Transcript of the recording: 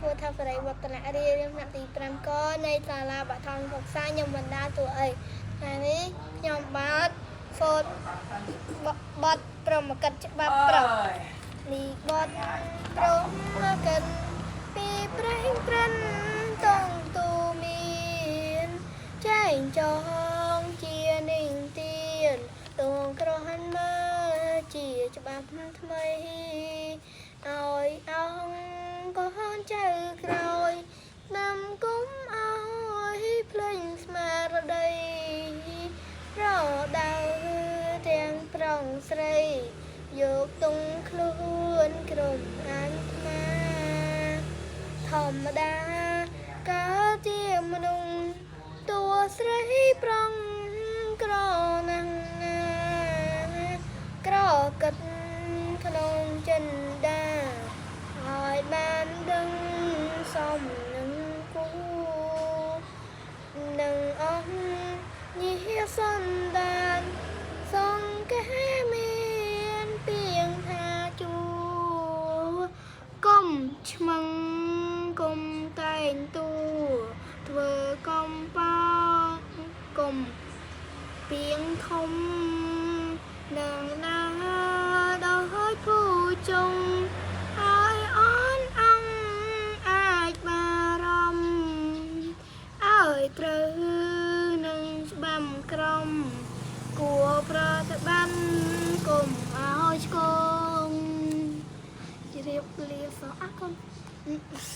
ឈ្មោះថាសេរីវឌ្ឍនរៀនថ្នាក់ទី5កនៃសាលាបឋមសិក្សាខ្ញុំបណ្ដាតួអីថ្ងៃនេះខ្ញុំបាទសូត្របទព្រហ្មកិច្ចច្បាប់ប្រុសលីបទព្រហ្មកិច្ចពីប្រេងព្រិនតងទូមានចែងចងជានិញទៀនតងក្រហាន់មើជាច្បាប់ថ្មីឲ្យអង្គកូនចៅក្រោយនាំគុំឲ្យភ្លេងស្មារតីរដៅទាំងប្រុងស្រីយកទុំខ្លួនក្រុមអានថ្មាធម្មតាកើតជាមនុស្សតួស្រីប្រុងក្រណាំងក្រកិតក្នុងចិនដាឲ្យបានដឹងសមនឹងគូនឹងអង្គញាសន្តានសង្កេមានពីងថាជួកុំឆ្មឹងកុំតែងទូធ្វើកំប៉ោកុំពីងធំនឹងណាដោយពូជុងឲ្យអនអង្គអាចបារម្ភឲ្យត្រូវនឹងច្បាំក្រុមគួរប្រតិបត្តិគុំឲ្យឆ្កងជម្រាបលាសូមអរគុណ